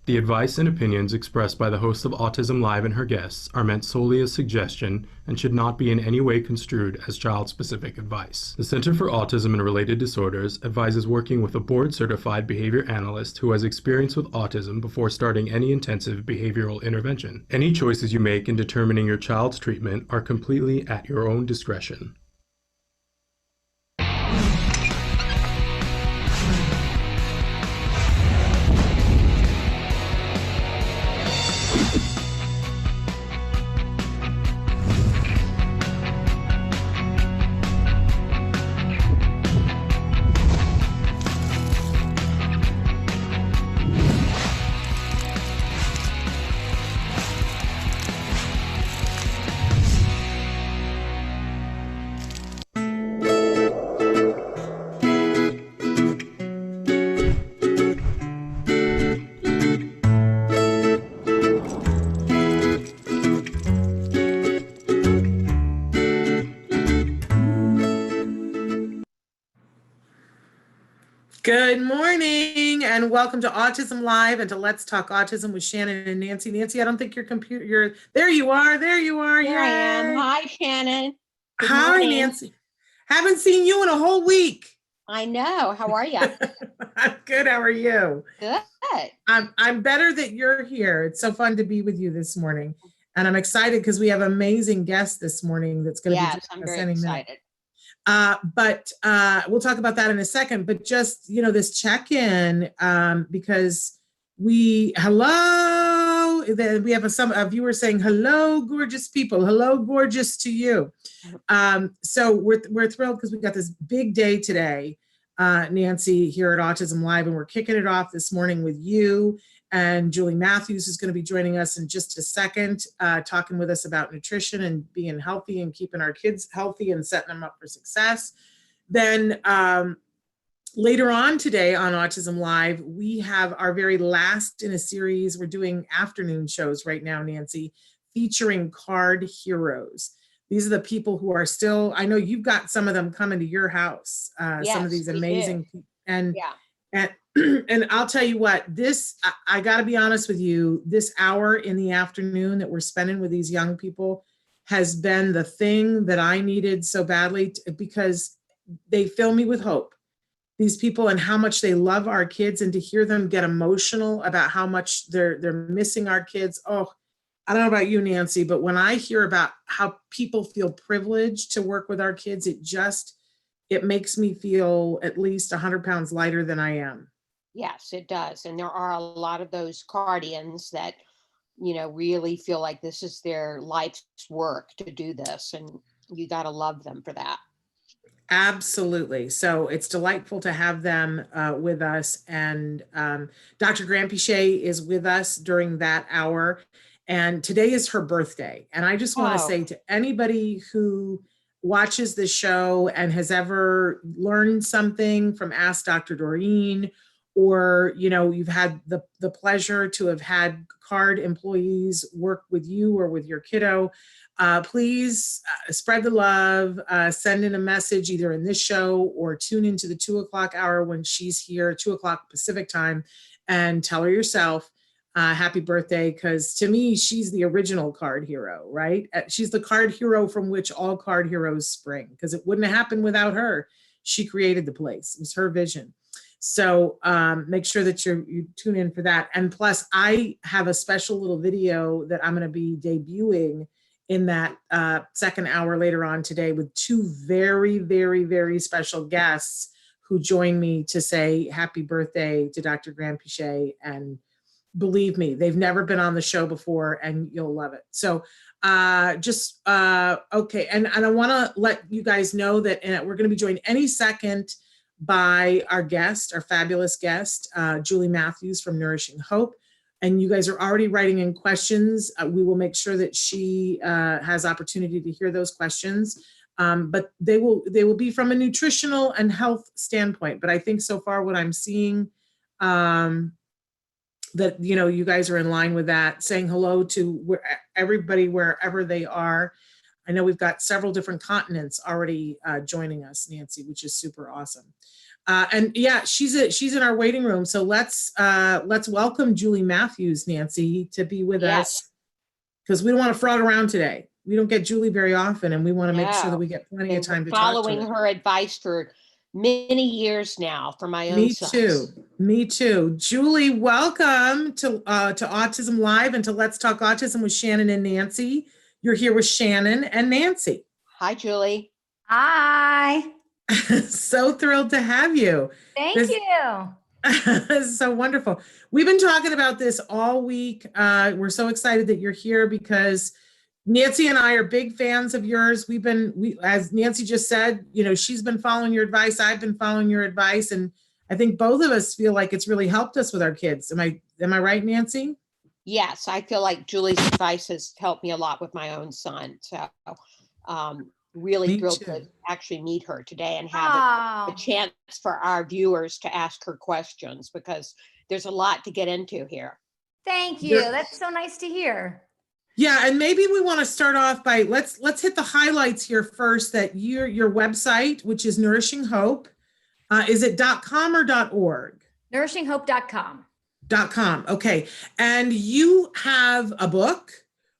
The advice and opinions expressed by the host of Autism Live and her guests are meant solely as suggestion and should not be in any way construed as child-specific advice. The Center for Autism and Related Disorders advises working with a board-certified behavior analyst who has experience with autism before starting any intensive behavioral intervention. Any choices you make in determining your child's treatment are completely at your own discretion. Good morning and welcome to Autism Live and to Let's Talk Autism with Shannon and Nancy. Nancy, I don't think your computer, there you are. Here I am. Hi, Shannon. Good Hi, morning. Nancy. Haven't seen you in a whole week. I know. How are you? I'm good. How are you? Good. I'm better that you're here. It's so fun to be with you this morning. And I'm excited because we have an amazing guest this morning that's going to be I'm very excited. But we'll talk about that in a second, but just, this check-in, because we have some viewers saying, hello, gorgeous people. Hello, gorgeous to you. So we're thrilled because we got this big day today, Nancy, here at Autism Live, and we're kicking it off this morning with you. And Julie Matthews is going to be joining us in just a second, talking with us about nutrition and being healthy and keeping our kids healthy and setting them up for success. Then later on today on Autism Live, we have our very last in a series. We're doing afternoon shows right now, Nancy, featuring card heroes. These are the people who are still, I know you've got some of them coming to your house, some of these amazing people. And I'll tell you what, I got to be honest with you, this hour in the afternoon that we're spending with these young people has been the thing that I needed so badly because they fill me with hope. These people and how much they love our kids, and to hear them get emotional about how much they're missing our kids. Oh, I don't know about you, Nancy, but when I hear about how people feel privileged to work with our kids, it makes me feel at least 100 pounds lighter than I am. Yes, it does. And there are a lot of those guardians that, really feel like this is their life's work to do this. And you got to love them for that. Absolutely. So it's delightful to have them with us. And Dr. Grant-Pichet is with us during that hour. And today is her birthday. And I just want to say to anybody who watches the show and has ever learned something from Ask Dr. Doreen, or, you've had the pleasure to have had CARD employees work with you or with your kiddo, please spread the love, send in a message either in this show or tune into the 2:00 hour when she's here, 2:00 Pacific time, and tell her yourself, happy birthday, because to me, she's the original card hero, right? She's the card hero from which all card heroes spring, because it wouldn't have happened without her. She created the place. It was her vision. So make sure that you tune in for that. And plus, I have a special little video that I'm going to be debuting in that second hour later on today with two very, very, very special guests who join me to say happy birthday to Dr. Grant-Pichet. And believe me, they've never been on the show before, and you'll love it. So okay. And I want to let you guys know that we're going to be joined any second by our guest, our fabulous guest, Julie Matthews from Nourishing Hope. And you guys are already writing in questions. We will make sure that she has opportunity to hear those questions. But they will be from a nutritional and health standpoint. But I think so far what I'm seeing, that, you guys are in line with that, saying hello to everybody wherever they are. I know we've got several different continents already joining us, Nancy, which is super awesome. And yeah, she's in our waiting room. So let's welcome Julie Matthews, Nancy, to be with us, because we don't want to frog around today. We don't get Julie very often, and we want to make sure that we get plenty of time to talk to her. Following her advice for many years now for my own Me sons. too. Me too. Julie, welcome to Autism Live and to Let's Talk Autism with Shannon and Nancy. You're here with Shannon and Nancy. Hi, Julie. Hi. So thrilled to have you. Thank you. This is so wonderful. We've been talking about this all week. We're so excited that you're here because Nancy and I are big fans of yours. As Nancy just said, she's been following your advice. I've been following your advice. And I think both of us feel like it's really helped us with our kids. Am I right, Nancy? Yes, I feel like Julie's advice has helped me a lot with my own son. So really thrilled to actually meet her today and have a chance for our viewers to ask her questions, because there's a lot to get into here. Thank you. That's so nice to hear. Yeah, and maybe we want to start off by let's hit the highlights here first. That your website, which is Nourishing Hope, is it .com or .org? Nourishinghope.com. .com. Okay, and you have a book.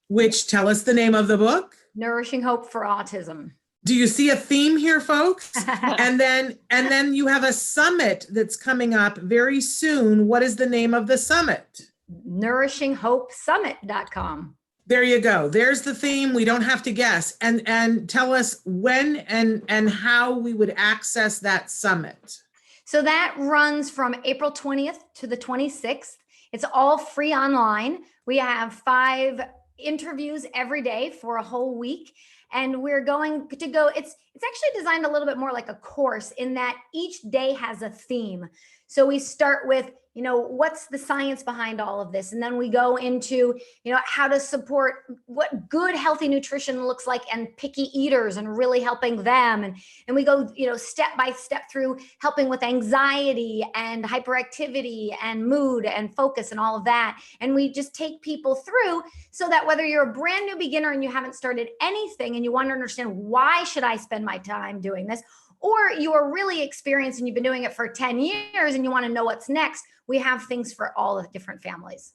Which tell us the name of the book. Nourishing Hope for Autism. Do you see a theme here, folks? and then you have a summit that's coming up very soon. What is the name of the summit? NourishingHopeSummit.com. There you go. There's the theme. We don't have to guess. And tell us when and how we would access that summit. So that runs from April 20th to the 26th. It's all free online. We have 5 interviews every day for a whole week. And we're going to go, it's actually designed a little bit more like a course in that each day has a theme. So we start with, what's the science behind all of this? And then we go into, how to support what good, healthy nutrition looks like and picky eaters and really helping them. And we go, step by step through helping with anxiety and hyperactivity and mood and focus and all of that. And we just take people through so that whether you're a brand new beginner and you haven't started anything and you want to understand why should I spend my time doing this, or you are really experienced and you've been doing it for 10 years and you want to know what's next, we have things for all the different families.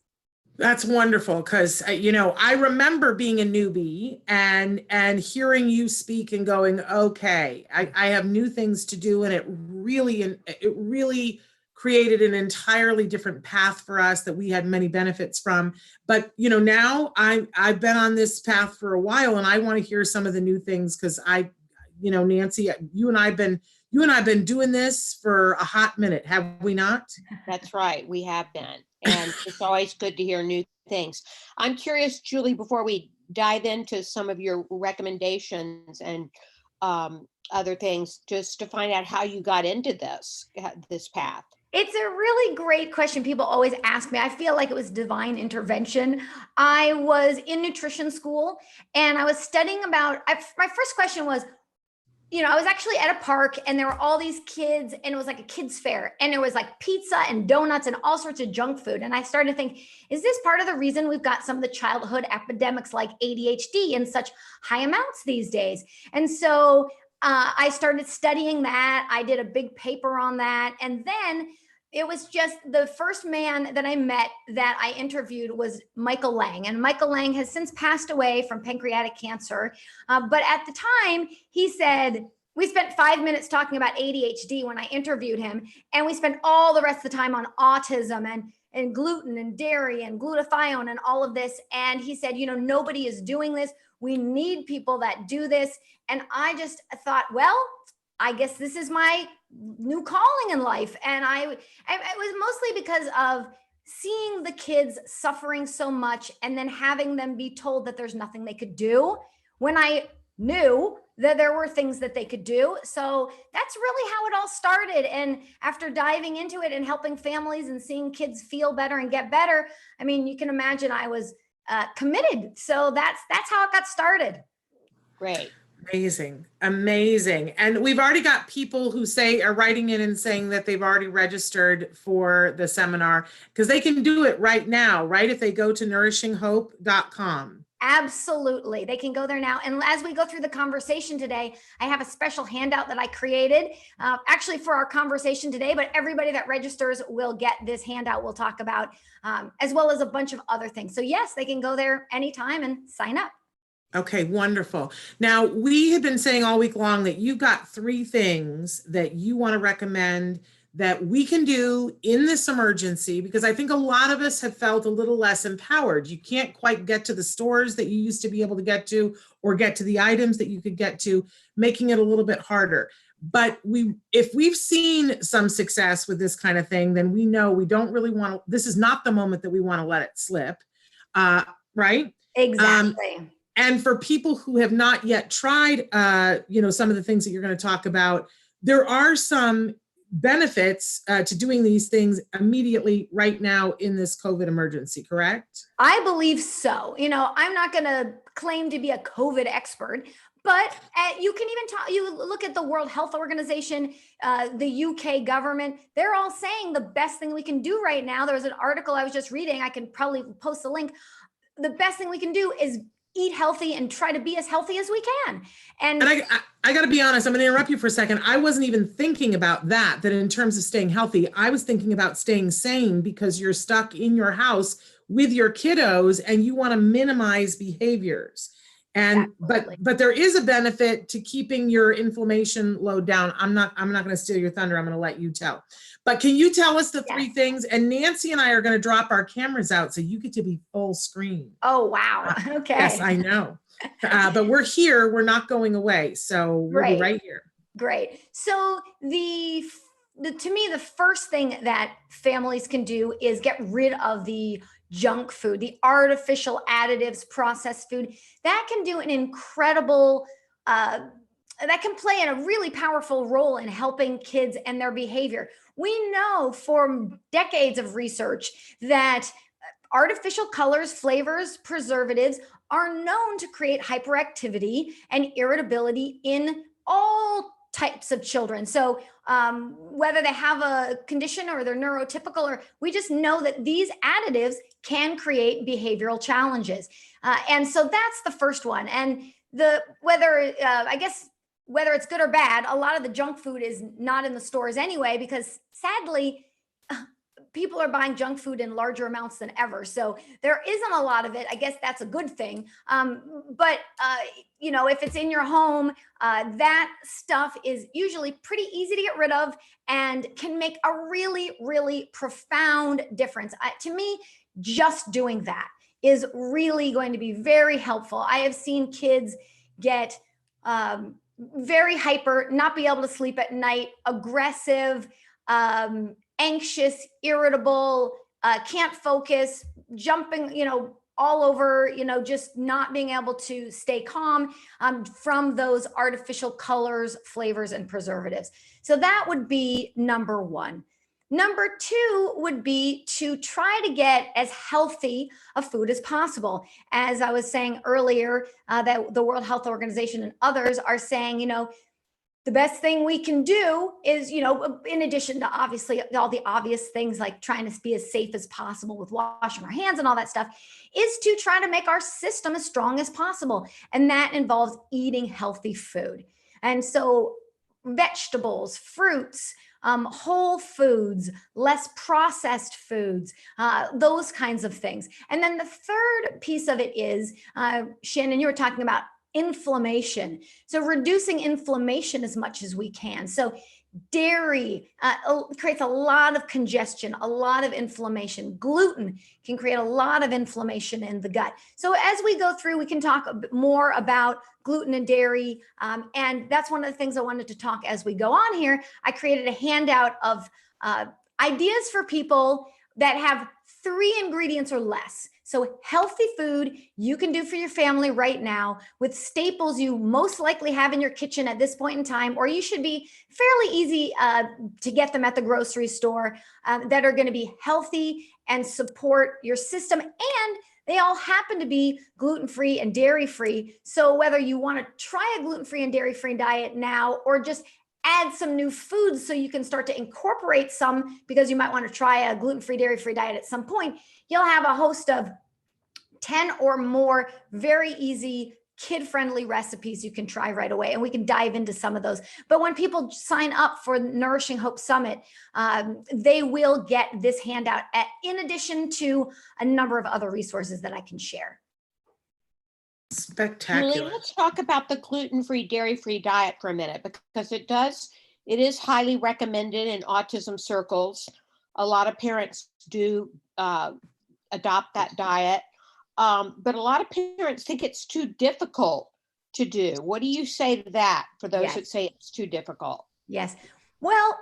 That's wonderful because, I remember being a newbie and hearing you speak and going, okay, I have new things to do. And it really created an entirely different path for us that we had many benefits from. But, now I've been on this path for a while and I want to hear some of the new things because Nancy, you and I have been doing this for a hot minute, have we not? That's right. We have been. And it's always good to hear new things. I'm curious, Julie, before we dive into some of your recommendations and other things, just to find out how you got into this path. It's a really great question. People always ask me. I feel like it was divine intervention. I was in nutrition school and I was studying my first question was, I was actually at a park and there were all these kids and it was like a kids fair and there was like pizza and donuts and all sorts of junk food. And I started to think, is this part of the reason we've got some of the childhood epidemics like ADHD in such high amounts these days? And so I started studying that. I did a big paper on that. And then it was just the first man that I met that I interviewed was Michael Lang. And Michael Lang has since passed away from pancreatic cancer. But at the time, he said, we spent 5 minutes talking about ADHD when I interviewed him. And we spent all the rest of the time on autism and gluten and dairy and glutathione and all of this. And he said, nobody is doing this. We need people that do this. And I just thought, well, I guess this is my new calling in life. And it was mostly because of seeing the kids suffering so much and then having them be told that there's nothing they could do when I knew that there were things that they could do. So that's really how it all started. And after diving into it and helping families and seeing kids feel better and get better, I mean, you can imagine I was committed. So that's how it got started. Great. Amazing. And we've already got people who are writing in and saying that they've already registered for the seminar because they can do it right now, right? If they go to nourishinghope.com. Absolutely. They can go there now. And as we go through the conversation today, I have a special handout that I created actually for our conversation today, but everybody that registers will get this handout we'll talk about, as well as a bunch of other things. So yes, they can go there anytime and sign up. Okay, wonderful. Now, we have been saying all week long that you've got 3 things that you want to recommend that we can do in this emergency, because I think a lot of us have felt a little less empowered. You can't quite get to the stores that you used to be able to get to, or get to the items that you could get to, making it a little bit harder. But if we've seen some success with this kind of thing, then we know we don't really want to, this is not the moment that we want to let it slip, right? Exactly. And for people who have not yet tried, some of the things that you're going to talk about, there are some benefits to doing these things immediately right now in this COVID emergency, correct? I believe so. I'm not going to claim to be a COVID expert, but you can even talk, you look at the World Health Organization, the UK government, they're all saying the best thing we can do right now. There was an article I was just reading, I can probably post a link. The best thing we can do is eat healthy and try to be as healthy as we can. And I got to be honest, I'm going to interrupt you for a second. I wasn't even thinking about that in terms of staying healthy. I was thinking about staying sane, because you're stuck in your house with your kiddos and you want to minimize behaviors. And but there is a benefit to keeping your inflammation load down. I'm not going to steal your thunder. I'm going to let you tell. But can you tell us the 3 things? And Nancy and I are going to drop our cameras out so you get to be full screen. Oh, wow. Okay. Yes, I know. But we're here. We're not going away. So we'll be right here. Great. So to me, the first thing that families can do is get rid of the junk food, the artificial additives, processed food. That can do an incredible, that can play in a really powerful role in helping kids and their behavior. We know from decades of research that artificial colors, flavors, preservatives are known to create hyperactivity and irritability in all types of children. So whether they have a condition or they're neurotypical, or we just know that these additives can create behavioral challenges. And so that's the first one. And whether it's good or bad, a lot of the junk food is not in the stores anyway, because sadly, people are buying junk food in larger amounts than ever. So there isn't a lot of it. I guess that's a good thing. But if it's in your home, that stuff is usually pretty easy to get rid of and can make a really, really profound difference. To me, just doing that is really going to be very helpful. I have seen kids get very hyper, not be able to sleep at night, aggressive, anxious, irritable, can't focus, jumping, all over, just not being able to stay calm from those artificial colors, flavors, and preservatives. So that would be number 1. Number 2 would be to try to get as healthy a food as possible. As I was saying earlier, that the World Health Organization and others are saying, the best thing we can do is, in addition to obviously all the obvious things like trying to be as safe as possible with washing our hands and all that stuff, is to try to make our system as strong as possible. And that involves eating healthy food. And so vegetables, fruits, whole foods, less processed foods, those kinds of things. And then the third piece of it is, Shannon, you were talking about inflammation. So reducing inflammation as much as we can. So dairy creates a lot of congestion, a lot of inflammation. Gluten can create a lot of inflammation in the gut. So as we go through, we can talk a bit more about gluten and dairy. And that's one of the things I wanted to talk as we go on here. I created a handout of ideas for people that have 3 ingredients or less. So healthy food you can do for your family right now with staples you most likely have in your kitchen at this point in time, or you should be fairly easy to get them at the grocery store that are going to be healthy and support your system. And they all happen to be gluten-free and dairy-free. So whether you want to try a gluten-free and dairy-free diet now, or just add some new foods so you can start to incorporate some, because you might want to try a gluten-free, dairy-free diet at some point, you'll have a host of 10 or more very easy kid-friendly recipes you can try right away. And we can dive into some of those. But when people sign up for Nourishing Hope Summit, they will get this handout in addition to a number of other resources that I can share. Spectacular. Julie, let's talk about the gluten-free, dairy-free diet for a minute, because it is highly recommended in autism circles. A lot of parents do adopt that diet. But a lot of parents think it's too difficult to do. What do you say to that for those that say it's too difficult? Yes. Well,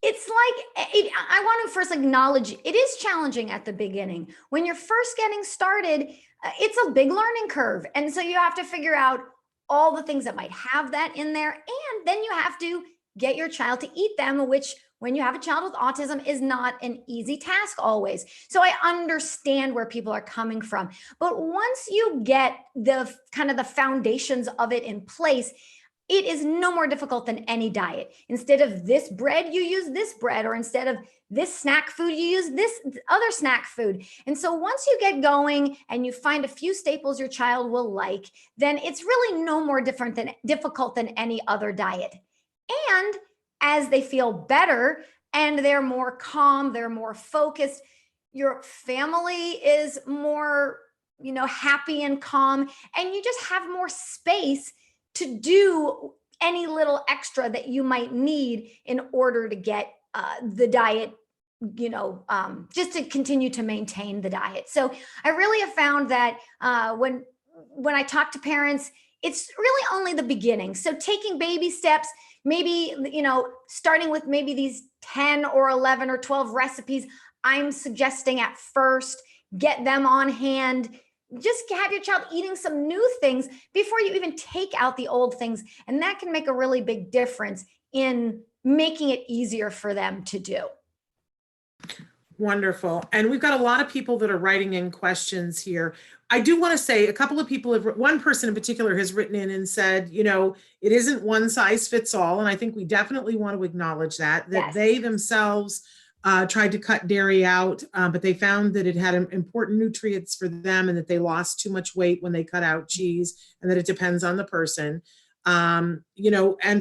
it's like, I want to first acknowledge it is challenging at the beginning. When you're first getting started, it's a big learning curve. And so you have to figure out all the things that might have that in there. And then you have to get your child to eat them, which when you have a child with autism is not an easy task always. So I understand where people are coming from. But once you get the kind of the foundations of it in place, it is no more difficult than any diet. Instead of this bread, you use this bread, or instead of this snack food, you use this other snack food. And so once you get going and you find a few staples your child will like, then it's really no more difficult than any other diet. And as they feel better and they're more calm, they're more focused, your family is more, happy and calm, and you just have more space to do any little extra that you might need in order to get the diet, just to continue to maintain the diet. So I really have found that when I talk to parents, it's really only the beginning. So taking baby steps, maybe, starting with maybe these 10 or 11 or 12 recipes, I'm suggesting at first, get them on hand. Just have your child eating some new things before you even take out the old things. And that can make a really big difference in making it easier for them to do. Wonderful. And we've got a lot of people that are writing in questions here. I do want to say a couple of people one person in particular has written in and said, it isn't one size fits all. And I think we definitely want to acknowledge that yes. They themselves tried to cut dairy out, but they found that it had important nutrients for them and that they lost too much weight when they cut out cheese, and that it depends on the person. And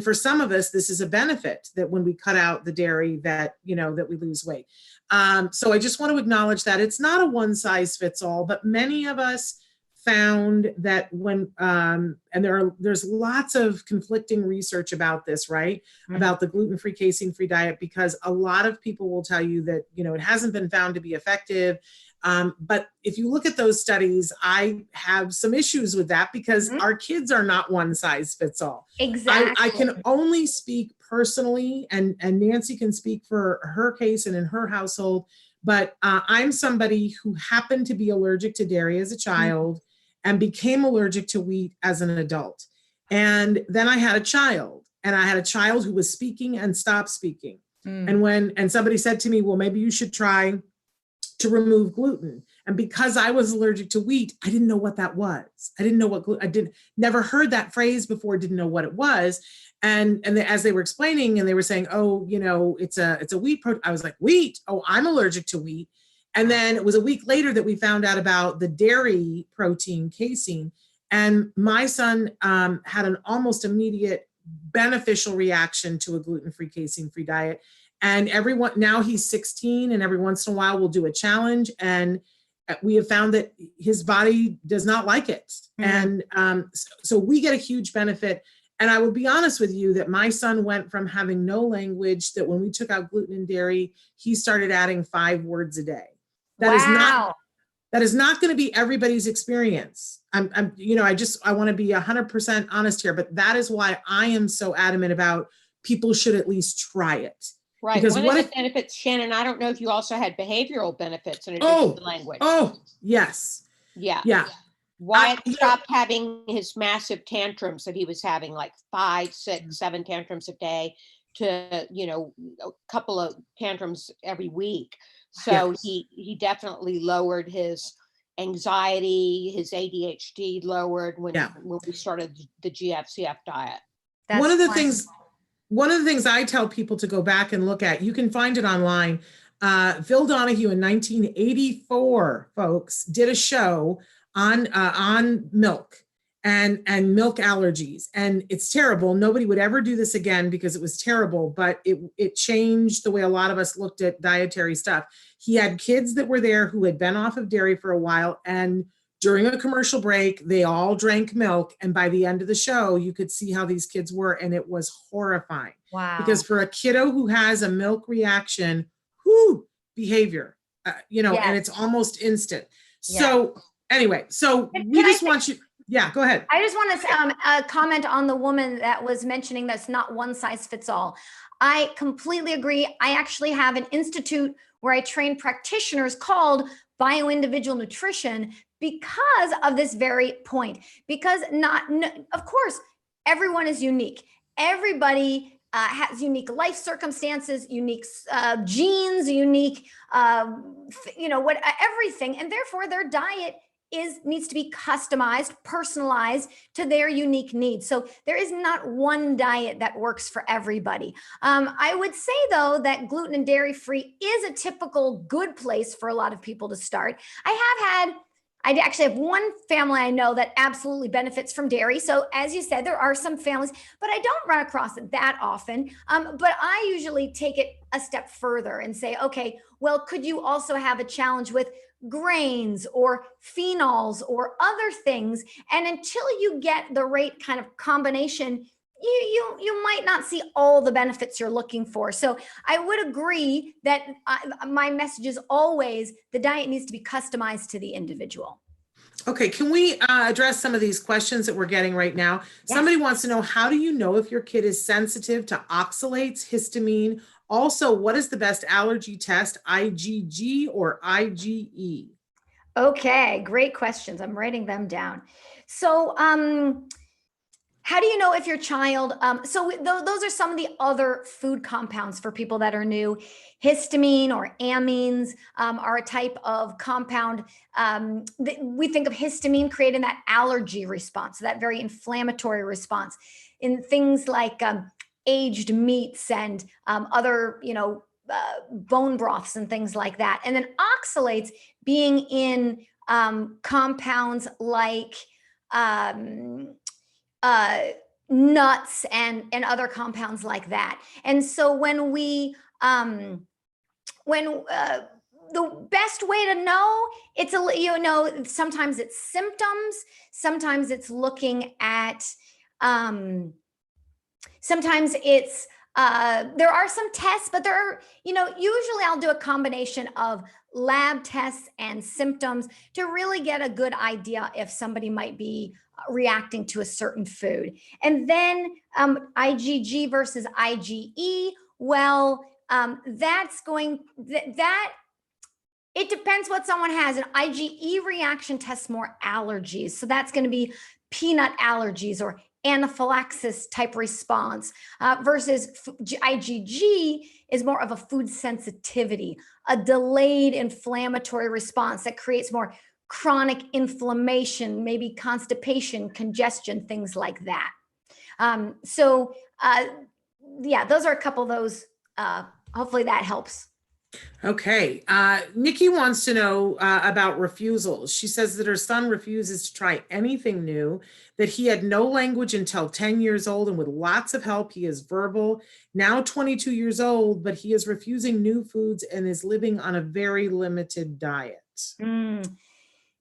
for some of us, this is a benefit that when we cut out the dairy that we lose weight. So I just want to acknowledge that it's not a one size fits all, but many of us found that when, and there's lots of conflicting research about this, right? Mm-hmm. About the gluten-free, casein-free diet, because a lot of people will tell you that, it hasn't been found to be effective. But if you look at those studies, I have some issues with that because mm-hmm. our kids are not one size fits all. Exactly. I can only speak personally, and Nancy can speak for her case and in her household, but I'm somebody who happened to be allergic to dairy as a child mm-hmm. and became allergic to wheat as an adult. And then I had a child, who was speaking and stopped speaking. Mm. And somebody said to me, well, maybe you should try to remove gluten. And because I was allergic to wheat, I didn't know what that was. I didn't know what never heard that phrase before, didn't know what it was. And as they were explaining, and they were saying, oh, it's a wheat protein. I was like, wheat? Oh, I'm allergic to wheat. And then it was a week later that we found out about the dairy protein casein. And my son had an almost immediate beneficial reaction to a gluten-free, casein-free diet. And now he's 16, and every once in a while we'll do a challenge, and we have found that his body does not like it. Mm-hmm. And so we get a huge benefit. And I will be honest with you that my son went from having no language, that when we took out gluten and dairy, he started adding 5 words a day. That is not going to be everybody's experience. I want to be 100% honest here, but that is why I am so adamant about people should at least try it. Right. Because one of the benefits, Shannon, I don't know if you also had behavioral benefits in addition to language. Oh, yes. Yeah. Yeah. Wyatt stopped having his massive tantrums that he was having, like 5, 6, 7 tantrums a day to, a couple of tantrums every week. So yes. he definitely lowered his anxiety, his ADHD lowered when we started the GFCF diet. That's one of the things I tell people to go back and look at, you can find it online. Phil Donahue in 1984, folks, did a show on milk and milk allergies. And it's terrible. Nobody would ever do this again because it was terrible, but it changed the way a lot of us looked at dietary stuff. He had kids that were there who had been off of dairy for a while, and during a commercial break, they all drank milk. And by the end of the show, you could see how these kids were, and it was horrifying. Wow. Because for a kiddo who has a milk reaction, behavior, Yes. and it's almost instant. Yes. So anyway, so we just want you, yeah, go ahead. I just want to comment on the woman that was mentioning that's not one size fits all. I completely agree. I actually have an institute where I train practitioners called Bioindividual Nutrition because of this very point. Because of course, everyone is unique. Everybody has unique life circumstances, unique genes, unique, everything. And therefore their diet needs to be customized, personalized to their unique needs. So there is not one diet that works for everybody. I would say though that gluten and dairy free is a typical good place for a lot of people to start. I actually have one family I know that absolutely benefits from dairy. So as you said, there are some families, but I don't run across it that often. But I usually take it a step further and say, okay, well, could you also have a challenge with grains or phenols or other things? And until you get the right kind of combination, you might not see all the benefits you're looking for. So I would agree that my message is always the diet needs to be customized to the individual. Okay, can we address some of these questions that we're getting right now? Yes. Somebody wants to know, how do you know if your kid is sensitive to oxalates, histamine? Also, what is the best allergy test, IgG or IgE? Okay, great questions. I'm writing them down. So how do you know if your child, those are some of the other food compounds for people that are new. Histamine or amines are a type of compound. We think of histamine creating that allergy response, that very inflammatory response in things like aged meats and other, bone broths and things like that. And then oxalates being in compounds like nuts and other compounds like that. And so when the best way to know, sometimes it's symptoms, sometimes it's looking at, sometimes it's, there are some tests, but there are, usually I'll do a combination of lab tests and symptoms to really get a good idea if somebody might be reacting to a certain food. And then IgG versus IgE, well, it depends what someone has. An IgE reaction tests more allergies. So that's going to be peanut allergies or anaphylaxis type response versus IgG is more of a food sensitivity, a delayed inflammatory response that creates more chronic inflammation, maybe constipation, congestion, things like that. Those are a couple of those. Hopefully that helps. Okay. Nikki wants to know about refusals. She says that her son refuses to try anything new, that he had no language until 10 years old, and with lots of help, he is verbal. Now 22 years old, but he is refusing new foods and is living on a very limited diet.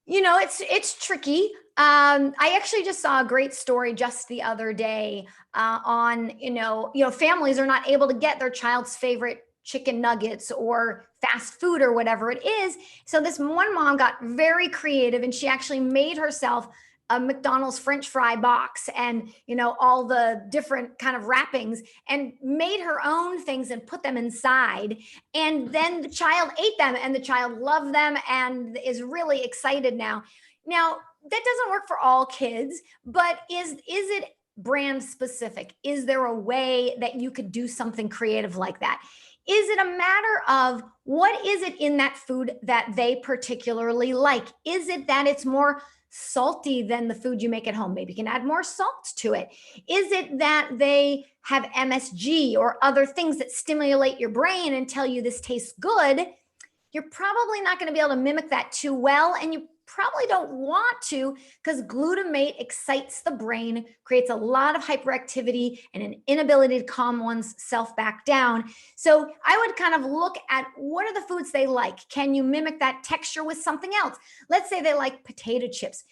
It's tricky. I actually just saw a great story just the other day on, families are not able to get their child's favorite chicken nuggets or fast food or whatever it is. So this one mom got very creative and she actually made herself a McDonald's French fry box and, all the different kind of wrappings and made her own things and put them inside. And then the child ate them and the child loved them and is really excited now. Now, that doesn't work for all kids, but is it brand specific? Is there a way that you could do something creative like that? Is it a matter of what is it in that food that they particularly like? Is it that it's more salty than the food you make at home? Maybe you can add more salt to it. Is it that they have MSG or other things that stimulate your brain and tell you this tastes good? You're probably not going to be able to mimic that too well, and you probably don't want to, because glutamate excites the brain, creates a lot of hyperactivity and an inability to calm one's self back down. So I would kind of look at what are the foods they like. Can you mimic that texture with something else? Let's say they like potato chips.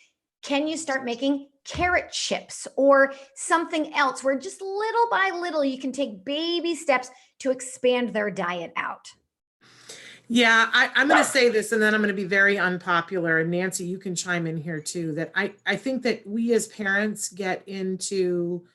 Can you start making carrot chips or something else where just little by little you can take baby steps to expand their diet out? Yeah, I'm going to say this, and then I'm going to be very unpopular. And Nancy, you can chime in here too, that I think that we as parents get into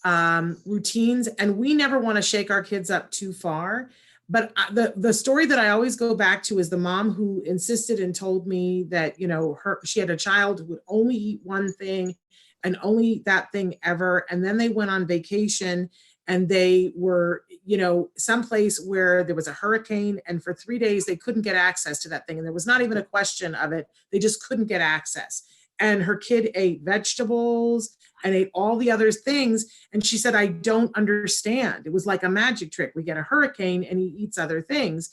routines and we never want to shake our kids up too far. But the story that I always go back to is the mom who insisted and told me that, you know, she had a child who would only eat one thing and only eat that thing ever. And then they went on vacation and they were, you know, someplace where there was a hurricane, and for 3 days they couldn't get access to that thing. And there was not even a question of it. They just couldn't get access. And her kid ate vegetables and ate all the other things. And she said, I don't understand. It was like a magic trick. We get a hurricane and he eats other things.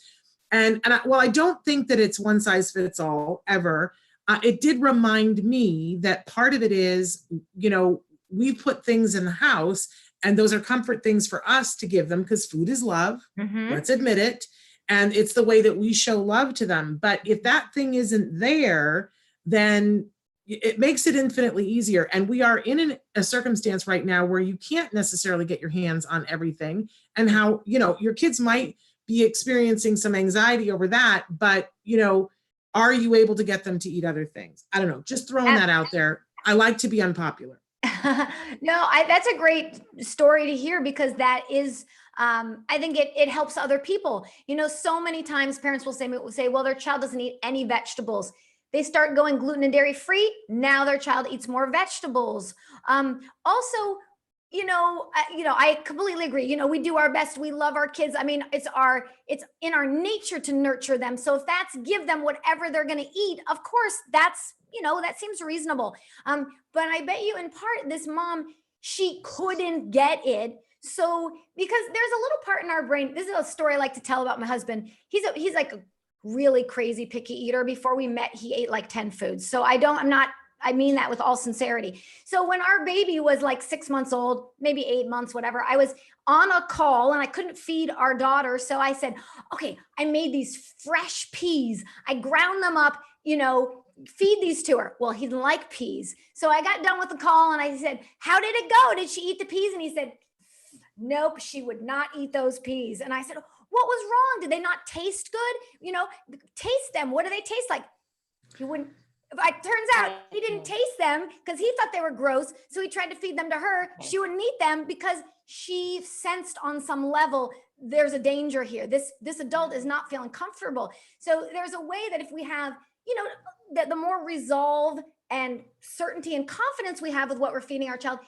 And I don't think that it's one size fits all ever. It did remind me that part of it is, you know, we put things in the house and those are comfort things for us to give them because food is love. Mm-hmm. Let's admit it. And it's the way that we show love to them. But if that thing isn't there, then it makes it infinitely easier. And we are in a circumstance right now where you can't necessarily get your hands on everything, and how, you know, your kids might be experiencing some anxiety over that, but, you know, are you able to get them to eat other things? I don't know, just throwing that out there. I like to be unpopular. No, that's a great story to hear, because that is, I think it helps other people. You know, so many times parents will say, well, their child doesn't eat any vegetables. They start going gluten and dairy free. Now their child eats more vegetables. Also, I completely agree. You know, we do our best. We love our kids. I mean, it's in our nature to nurture them. So if that's give them whatever they're going to eat, of course, that's, you know, that seems reasonable. But I bet you in part, this mom, she couldn't get it. So, because there's a little part in our brain, this is a story I like to tell about my husband. He's like a really crazy picky eater. Before we met, he ate like 10 foods. So I mean that with all sincerity. So when our baby was like 6 months old, maybe 8 months, whatever, I was on a call and I couldn't feed our daughter. So I said, okay, I made these fresh peas. I ground them up, you know, feed these to her. Well, he didn't like peas. So I got done with the call and I said, how did it go? Did she eat the peas? And he said, nope, she would not eat those peas. And I said, what was wrong? Did they not taste good? You know, taste them. What do they taste like? He wouldn't. It turns out he didn't taste them because he thought they were gross. So he tried to feed them to her. She wouldn't eat them because she sensed on some level, there's a danger here. This adult is not feeling comfortable. So there's a way that if we have, you know, that the more resolve and certainty and confidence we have with what we're feeding our child,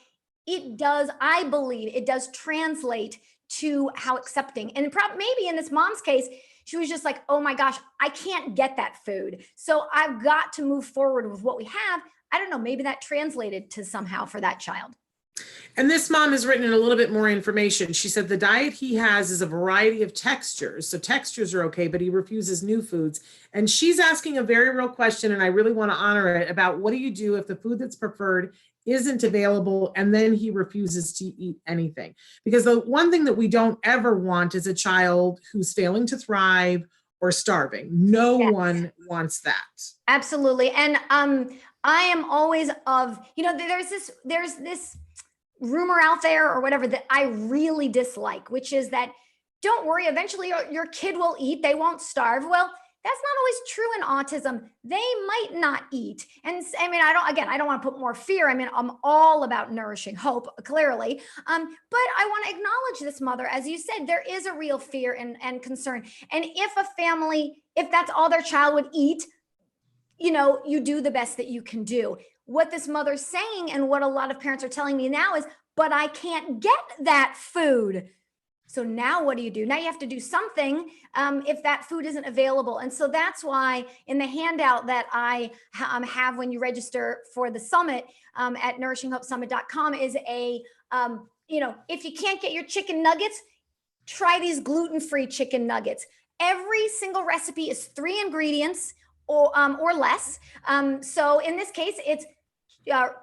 it does, I believe, it does translate to how accepting. And maybe in this mom's case, she was just like, oh my gosh, I can't get that food. So I've got to move forward with what we have. I don't know, maybe that translated to somehow for that child. And this mom has written in a little bit more information. She said the diet he has is a variety of textures. So textures are okay, but he refuses new foods. And she's asking a very real question, and I really want to honor it, about what do you do if the food that's preferred isn't available and then he refuses to eat anything? Because the one thing that we don't ever want is a child who's failing to thrive or starving. No one wants that. Absolutely. And I am always of, you know, there's this rumor out there or whatever that I really dislike, which is that don't worry, eventually your kid will eat, they won't starve. Well, that's not always true in autism. They might not eat. And I mean, I don't want to put more fear. I mean, I'm all about nourishing hope, clearly. But I want to acknowledge this mother. As you said, there is a real fear and concern. And if a family, if that's all their child would eat, you know, you do the best that you can do. What this mother's saying and what a lot of parents are telling me now is, but I can't get that food. So now what do you do? Now you have to do something if that food isn't available. And so that's why in the handout that I have when you register for the summit at nourishinghopsummit.com is if you can't get your chicken nuggets, try these gluten-free chicken nuggets. Every single recipe is 3 ingredients. or less. So in this case, it's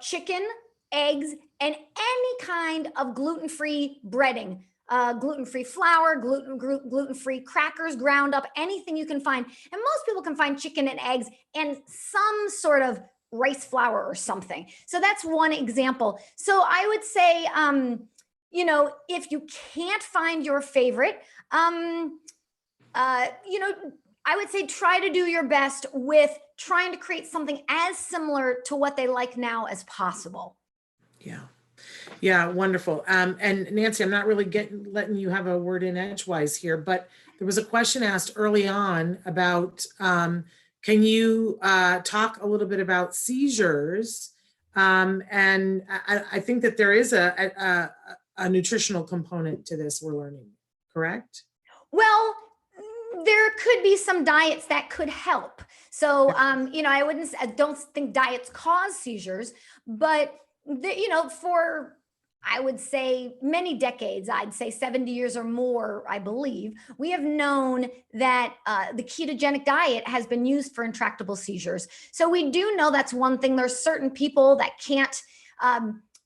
chicken, eggs, and any kind of gluten-free breading, gluten-free flour, gluten-free crackers, ground up, anything you can find. And most people can find chicken and eggs and some sort of rice flour or something. So that's one example. So I would say, you know, if you can't find your favorite, you know, I would say try to do your best with trying to create something as similar to what they like now as possible. Yeah. Yeah, wonderful. And Nancy, I'm not really letting you have a word in edgewise here, but there was a question asked early on about, can you talk a little bit about seizures? And I think that there is a nutritional component to this we're learning, correct? Well, there could be some diets that could help. So, you know, I don't think diets cause seizures, but you know, for, I would say many decades, I'd say 70 years or more, I believe, we have known that the ketogenic diet has been used for intractable seizures. So we do know that's one thing. There's certain people that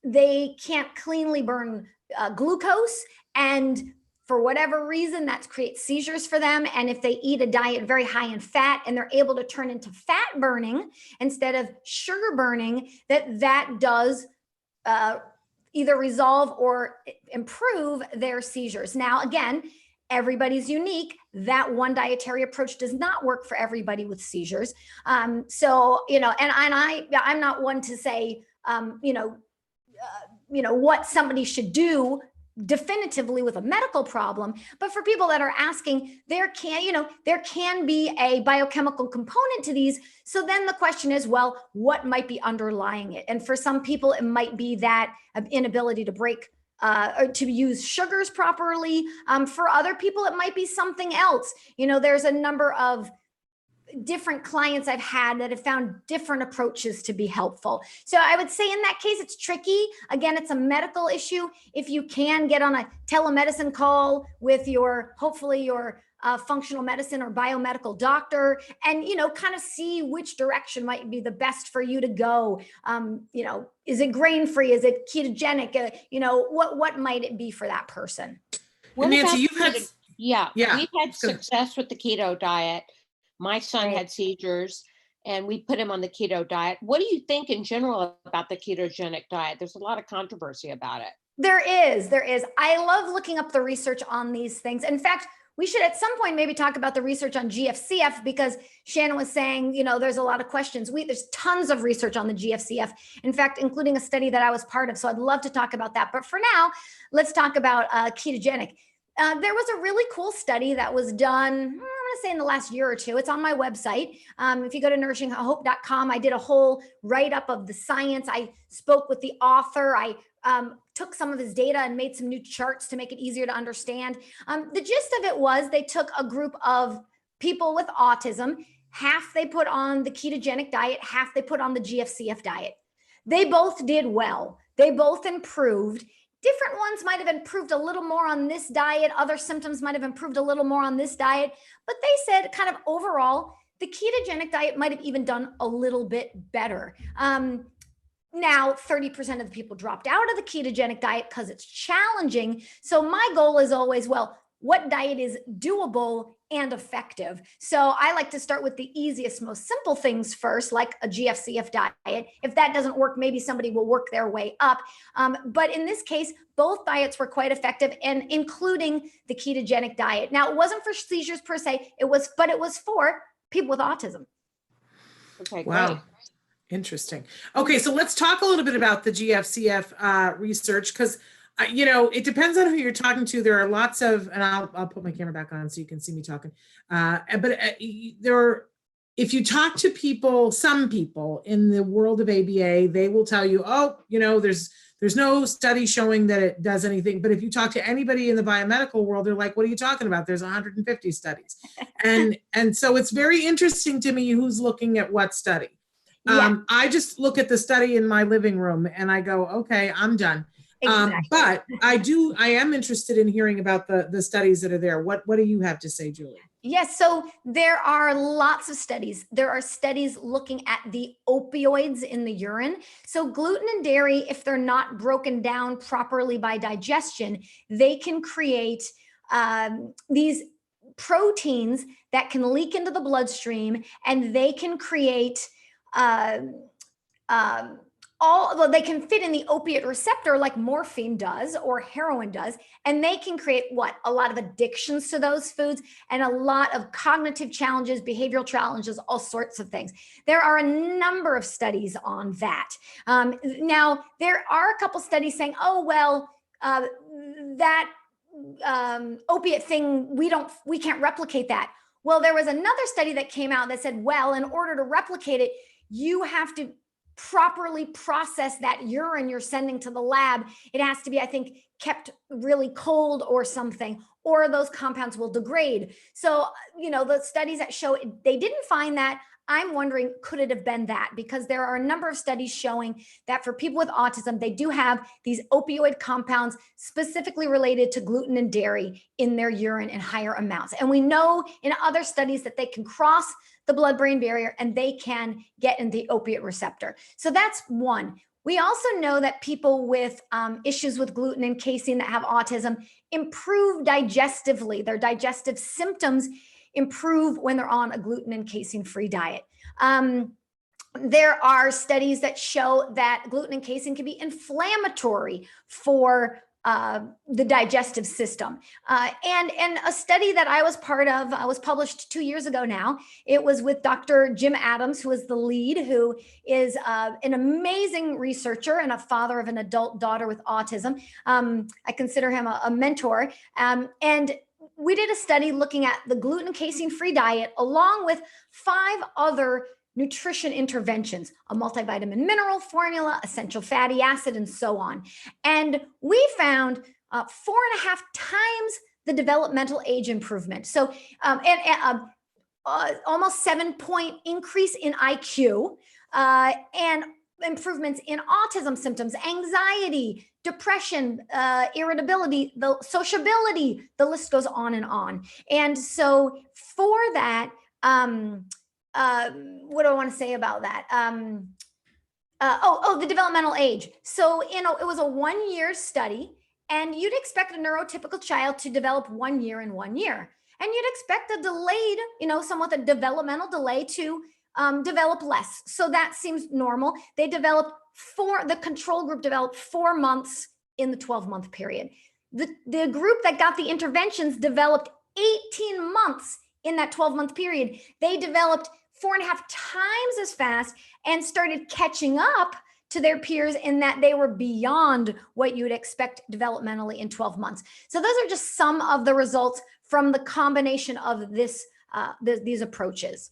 they can't cleanly burn glucose, and for whatever reason, that creates seizures for them. And if they eat a diet very high in fat and they're able to turn into fat burning instead of sugar burning, that does either resolve or improve their seizures. Now, again, everybody's unique. That one dietary approach does not work for everybody with seizures. So, you know, and I'm not one to say, you know, what somebody should do definitively with a medical problem, but for people that are asking, there can be a biochemical component to these. So then the question is, well, what might be underlying it? And for some people, it might be that inability to break or to use sugars properly. For other people, it might be something else. You know, there's a number of different clients I've had that have found different approaches to be helpful. So I would say in that case, it's tricky. Again, it's a medical issue. If you can get on a telemedicine call with hopefully your functional medicine or biomedical doctor, and, you know, kind of see which direction might be the best for you to go. You know, is it grain-free? Is it ketogenic? You know, what might it be for that person? What Nancy, you've had, yeah, we've had success with the keto diet. My son had seizures and we put him on the keto diet. What do you think in general about the ketogenic diet? There's a lot of controversy about it. There is. I love looking up the research on these things. In fact, we should at some point maybe talk about the research on GFCF, because Shannon was saying, you know, there's a lot of questions. There's tons of research on the GFCF, in fact, including a study that I was part of. So I'd love to talk about that. But for now, let's talk about ketogenic. There was a really cool study that was done, I'm going to say in the last year or two. It's on my website. If you go to nourishinghope.com, I did a whole write-up of the science. I spoke with the author. I took some of his data and made some new charts to make it easier to understand. The gist of it was they took a group of people with autism. Half they put on the ketogenic diet, half they put on the GFCF diet. They both did well. They both improved. Different ones might have improved a little more on this diet. Other symptoms might have improved a little more on this diet. But they said kind of overall, the ketogenic diet might have even done a little bit better. Now, 30% of the people dropped out of the ketogenic diet because it's challenging. So my goal is always, well, what diet is doable and effective? So I like to start with the easiest, most simple things first, like a GFCF diet. If that doesn't work, maybe somebody will work their way up. But in this case, both diets were quite effective, and including the ketogenic diet. Now, it wasn't for seizures per se, but it was for people with autism. Okay, wow. great. Interesting. Okay, so let's talk a little bit about the GFCF research, because you know, it depends on who you're talking to. There are lots of, and I'll put my camera back on so you can see me talking. But if you talk to people, some people in the world of ABA, they will tell you, oh, you know, there's no study showing that it does anything. But if you talk to anybody in the biomedical world, they're like, what are you talking about? There's 150 studies. And so it's very interesting to me who's looking at what study. Yeah. I just look at the study in my living room and I go, okay, I'm done. Exactly. But I am interested in hearing about the studies that are there. What do you have to say, Julie? Yes, so there are lots of studies. There are studies looking at the opioids in the urine. So gluten and dairy, if they're not broken down properly by digestion, they can create these proteins that can leak into the bloodstream, and they can create well, they can fit in the opiate receptor like morphine does or heroin does, and they can create what? A lot of addictions to those foods and a lot of cognitive challenges, behavioral challenges, all sorts of things. There are a number of studies on that. Now, there are a couple studies saying, oh, well, that opiate thing, we can't replicate that. Well, there was another study that came out that said, well, in order to replicate it, you have to properly process that urine you're sending to the lab. It has to be, I think, kept really cold or something, or those compounds will degrade. So, the studies that show they didn't find that. I'm wondering, could it have been that? Because there are a number of studies showing that for people with autism, they do have these opioid compounds specifically related to gluten and dairy in their urine in higher amounts. And we know in other studies that they can cross the blood-brain barrier and they can get in the opiate receptor. So that's one. We also know that people with issues with gluten and casein that have autism improve digestively. Their digestive symptoms improve when they're on a gluten and casein-free diet. There are studies that show that gluten and casein can be inflammatory for the digestive system. And a study that I was part of was published 2 years ago now. It was with Dr. Jim Adams, who is the lead, who is an amazing researcher and a father of an adult daughter with autism. I consider him a mentor. And we did a study looking at the gluten casein-free diet along with 5 other nutrition interventions, a multivitamin mineral formula, essential fatty acid, and so on. And we found 4.5 times the developmental age improvement. So, almost 7-point increase in IQ, and improvements in autism symptoms, anxiety, depression, irritability, the sociability, the list goes on and on. And so for that, what do I want to say about that? The developmental age. So, it was a 1-year study, and you'd expect a neurotypical child to develop 1 year in 1 year. And you'd expect a delayed, somewhat a developmental delay to develop less. So that seems normal. They developed the control group developed 4 months in the 12-month period. The group that got the interventions developed 18 months in that 12-month period. They developed 4.5 times as fast and started catching up to their peers in that they were beyond what you would expect developmentally in 12 months. So those are just some of the results from the combination of these approaches.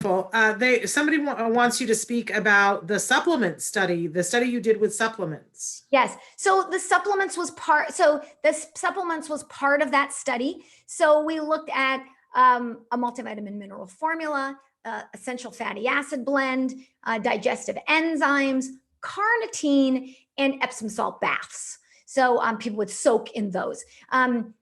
Somebody wants you to speak about the supplement study, the study you did with supplements. Yes. So the supplements was part of that study. So we looked at a multivitamin mineral formula, essential fatty acid blend, digestive enzymes, carnitine, and Epsom salt baths. So people would soak in those. And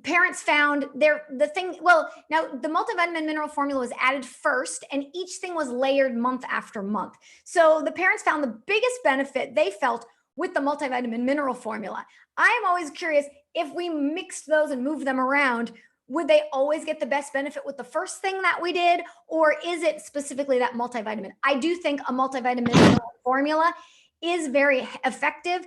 parents found now the multivitamin mineral formula was added first, and each thing was layered month after month. So the parents found the biggest benefit they felt with the multivitamin mineral formula. I'm always curious, if we mixed those and moved them around, would they always get the best benefit with the first thing that we did? Or is it specifically that multivitamin? I do think a multivitamin mineral formula is very effective.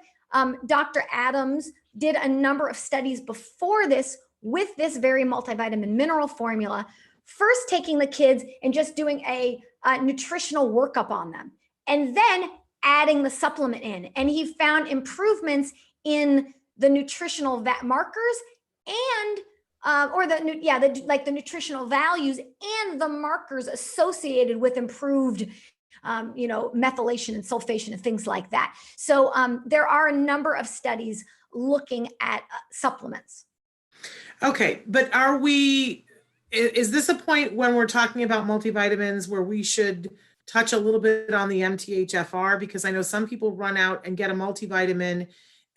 Dr. Adams did a number of studies before this with this very multivitamin mineral formula, first taking the kids and just doing a nutritional workup on them, and then adding the supplement in. And he found improvements in the nutritional markers and the nutritional values and the markers associated with improved methylation and sulfation and things like that. So there are a number of studies looking at supplements. Okay, but is this a point when we're talking about multivitamins where we should touch a little bit on the MTHFR, because I know some people run out and get a multivitamin,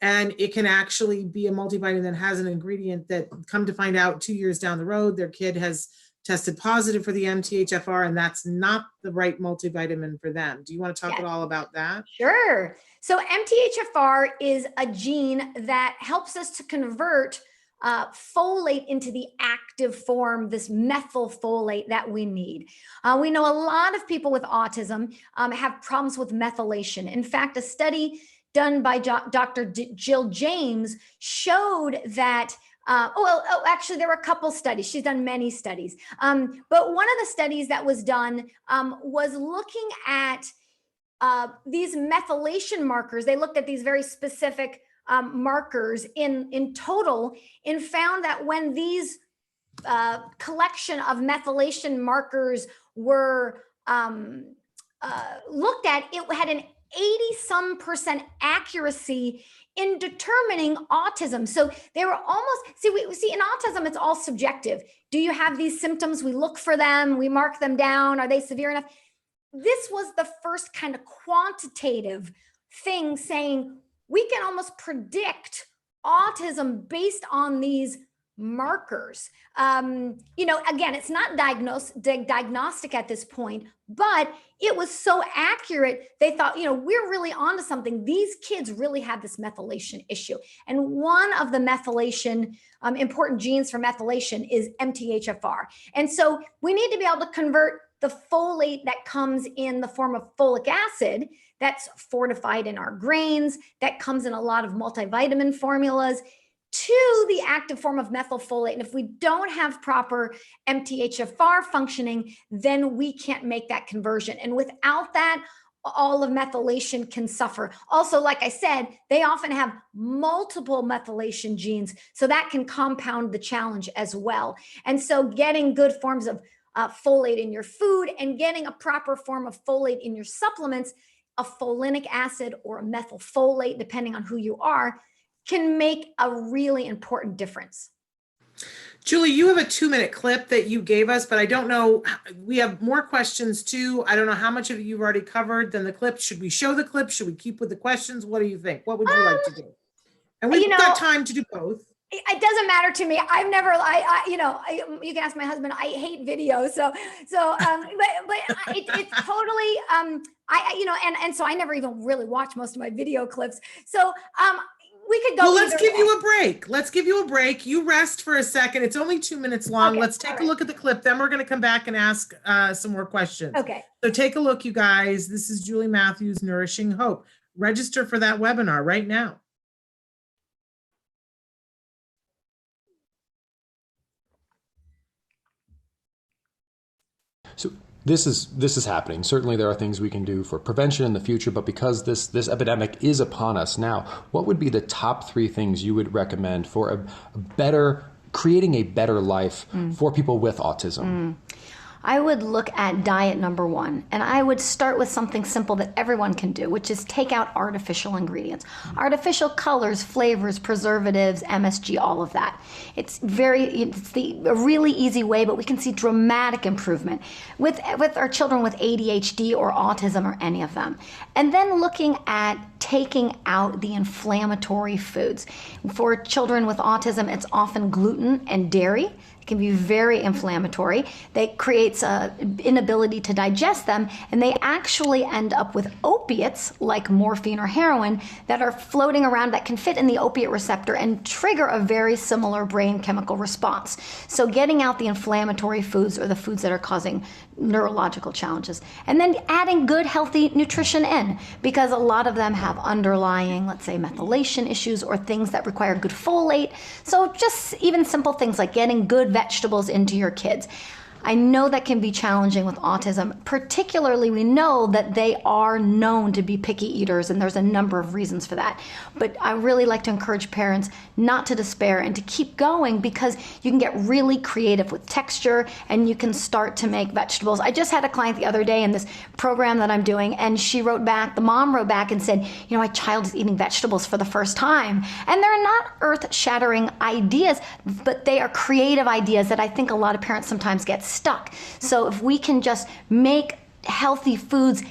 and it can actually be a multivitamin that has an ingredient that, come to find out 2 years down the road, their kid has tested positive for the MTHFR, and that's not the right multivitamin for them. Do you want to talk at all about that? Sure. So MTHFR is a gene that helps us to convert folate into the active form, this methylfolate that we need. We know a lot of people with autism have problems with methylation. In fact, a study done by Dr. Jill James showed that actually, there were a couple studies. She's done many studies. But one of the studies that was done was looking at these methylation markers. They looked at these very specific markers in total, and found that when these collection of methylation markers were looked at, it had an 80-some% accuracy in determining autism. So they were almost, we see in autism, it's all subjective. Do you have these symptoms? We look for them, we mark them down. Are they severe enough? This was the first kind of quantitative thing saying we can almost predict autism based on these markers. Again, it's not diagnostic at this point, but it was so accurate. They thought, we're really onto something. These kids really have this methylation issue. And one of the methylation, important genes for methylation is MTHFR. And so we need to be able to convert the folate that comes in the form of folic acid, that's fortified in our grains, that comes in a lot of multivitamin formulas, to the active form of methylfolate. And if we don't have proper MTHFR functioning, then we can't make that conversion. And without that, all of methylation can suffer. Also, like I said, they often have multiple methylation genes, so that can compound the challenge as well. And so getting good forms of folate in your food and getting a proper form of folate in your supplements, a folinic acid or a methylfolate, depending on who you are, can make a really important difference. Julie, you have a 2-minute clip that you gave us, but I don't know, we have more questions too. I don't know how much of it you've already covered than the clip. Should we show the clip? Should we keep with the questions? What do you think? What would you like to do? And we've got time to do both. It doesn't matter to me. I've never, you can ask my husband, I hate video. But it's totally, and so I never even really watch most of my video clips. So, we could go. Well, let's give you a break. Let's give you a break. You rest for a second. It's only 2 minutes long. Okay, let's take a look at the clip. Then we're going to come back and ask some more questions. Okay. So take a look, you guys. This is Julie Matthews, Nourishing Hope. Register for that webinar right now. So this is happening. Certainly there are things we can do for prevention in the future, but because this epidemic is upon us now, what would be the top 3 things you would recommend for creating a better life for people with autism? I would look at diet number 1, and I would start with something simple that everyone can do, which is take out artificial ingredients, artificial colors, flavors, preservatives, MSG, all of that. It's a really easy way, but we can see dramatic improvement with our children with ADHD or autism or any of them. And then looking at taking out the inflammatory foods. For children with autism, it's often gluten and dairy. Can be very inflammatory. That creates an inability to digest them, and they actually end up with opiates like morphine or heroin that are floating around that can fit in the opiate receptor and trigger a very similar brain chemical response. So getting out the inflammatory foods or the foods that are causing neurological challenges, and then adding good healthy nutrition in, because a lot of them have underlying, let's say, methylation issues or things that require good folate. So just even simple things like getting good vegetables into your kids. I know that can be challenging with autism. Particularly, we know that they are known to be picky eaters, and there's a number of reasons for that. But I really like to encourage parents not to despair and to keep going, because you can get really creative with texture and you can start to make vegetables. I just had a client the other day in this program that I'm doing, and the mom wrote back and said, my child is eating vegetables for the first time. And they're not earth-shattering ideas, but they are creative ideas that I think a lot of parents sometimes get stuck. So if we can just make healthy foods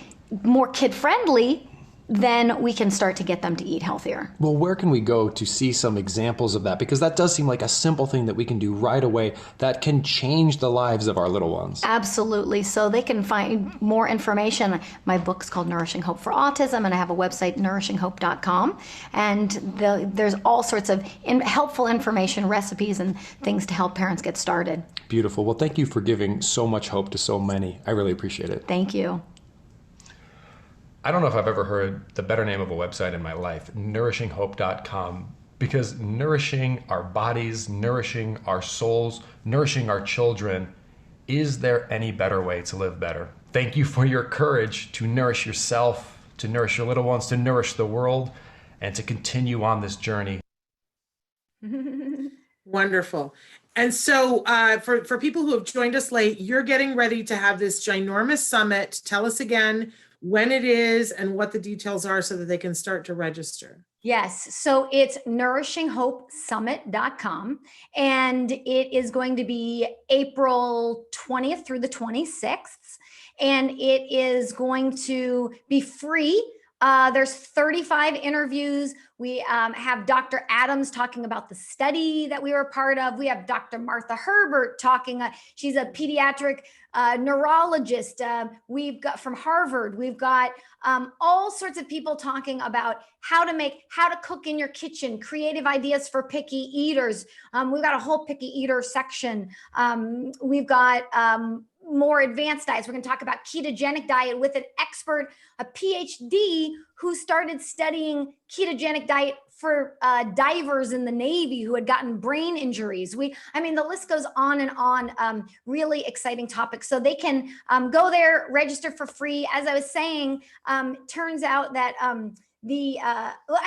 more kid-friendly, then we can start to get them to eat healthier. Well, where can we go to see some examples of that? Because that does seem like a simple thing that we can do right away that can change the lives of our little ones. Absolutely. So they can find more information. My book's called Nourishing Hope for Autism, and I have a website, nourishinghope.com. And there's all sorts of helpful information, recipes, and things to help parents get started. Beautiful. Well, thank you for giving so much hope to so many. I really appreciate it. Thank you. I don't know if I've ever heard the better name of a website in my life, nourishinghope.com, because nourishing our bodies, nourishing our souls, nourishing our children, is there any better way to live better? Thank you for your courage to nourish yourself, to nourish your little ones, to nourish the world, and to continue on this journey. Wonderful. And so for people who have joined us late, you're getting ready to have this ginormous summit. Tell us again when it is and what the details are so that they can start to register. Yes. So it's nourishinghhopesummit.com, and it is going to be April 20th through the 26th. And it is going to be free. There's 35 interviews. We have Dr. Adams talking about the study that we were part of. We have Dr. Martha Herbert talking. She's a pediatric neurologist. We've got from Harvard. We've got all sorts of people talking about how to cook in your kitchen, creative ideas for picky eaters. We've got a whole picky eater section. We've got more advanced diets. We're going to talk about ketogenic diet with an expert, a PhD who started studying ketogenic diet for divers in the Navy who had gotten brain injuries. The list goes on and on. Really exciting topics. So they can go there, register for free. As I was saying, turns out that I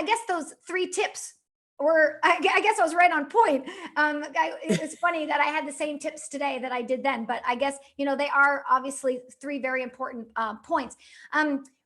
guess those 3 tips I guess I was right on point. It's funny that I had the same tips today that I did then, but I guess, they are obviously 3 very important points.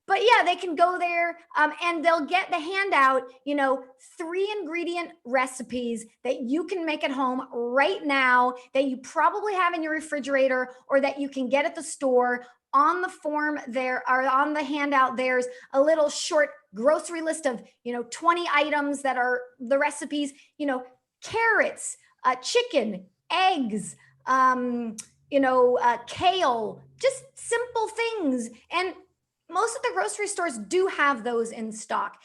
But yeah, they can go there and they'll get the handout, 3 ingredient recipes that you can make at home right now that you probably have in your refrigerator or that you can get at the store. On the form there, or on the handout, there's a little short grocery list of 20 items that are the recipes, carrots, chicken, eggs, kale, just simple things. And most of the grocery stores do have those in stock.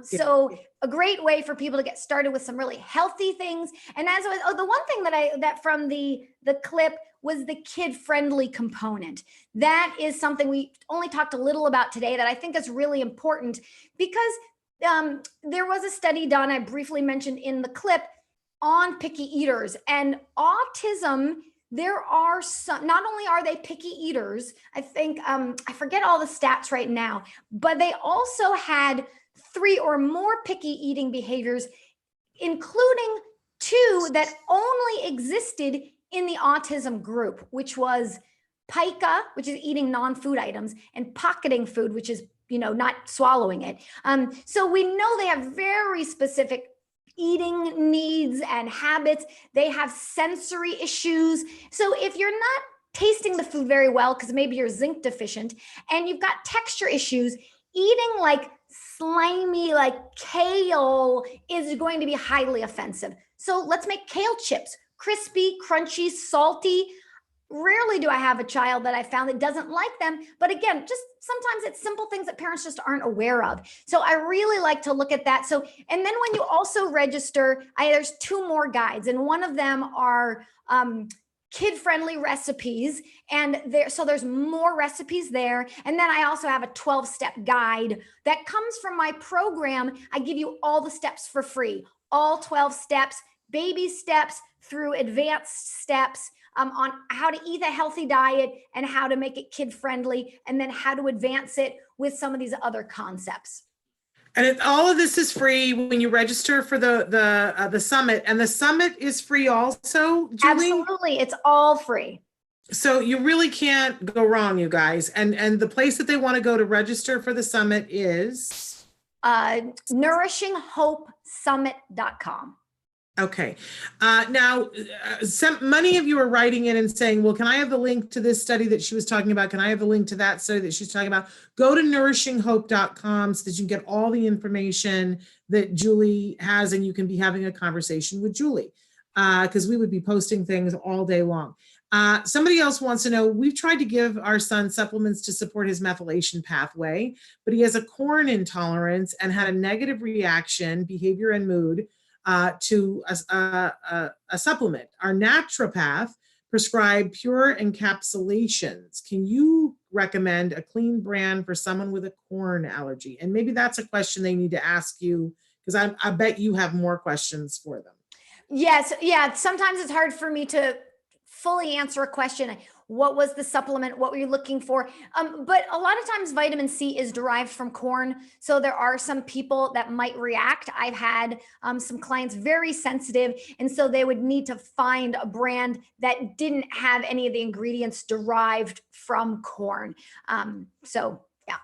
So a great way for people to get started with some really healthy things. And the one thing that from the clip was the kid-friendly component. That is something we only talked a little about today that I think is really important because there was a study done, I briefly mentioned in the clip, on picky eaters. And autism, there are some, not only are they picky eaters, I think, I forget all the stats right now, but they also had 3 or more picky eating behaviors, including 2 that only existed in the autism group, which was pica, which is eating non-food items, and pocketing food, which is, not swallowing it. So we know they have very specific eating needs and habits. They have sensory issues. So if you're not tasting the food very well, because maybe you're zinc deficient, and you've got texture issues, eating like slimy, like kale is going to be highly offensive. So let's make kale chips. Crispy, crunchy, salty. Rarely do I have a child that I found that doesn't like them. But again, just sometimes it's simple things that parents just aren't aware of. So I really like to look at that. So, and then when you also register, there's 2 more guides, and one of them are kid-friendly recipes. And there's more recipes there. And then I also have a 12-step guide that comes from my program. I give you all the steps for free, all 12 steps, baby steps through advanced steps on how to eat a healthy diet and how to make it kid-friendly, and then how to advance it with some of these other concepts. And all of this is free when you register for the summit, and the summit is free also, Julie? Absolutely, it's all free. So you really can't go wrong, you guys. And the place that they want to go to register for the summit is? Nourishinghopesummit.com. Okay. Now, many of you are writing in and saying, well, can I have the link to this study that she was talking about? Can I have the link to that study that she's talking about? Go to nourishinghope.com so that you can get all the information that Julie has, and you can be having a conversation with Julie, because we would be posting things all day long. Somebody else wants to know, we've tried to give our son supplements to support his methylation pathway, but he has a corn intolerance and had a negative reaction, behavior and mood, to a supplement. Our naturopath prescribed pure encapsulations. Can you recommend a clean brand for someone with a corn allergy? And maybe that's a question they need to ask you, because I bet you have more questions for them. Yes. Yeah. Sometimes it's hard for me to fully answer a question. What was the supplement? What were you looking for? But a lot of times vitamin C is derived from corn. So there are some people that might react. I've had some clients very sensitive. And so they would need to find a brand that didn't have any of the ingredients derived from corn. So, yeah.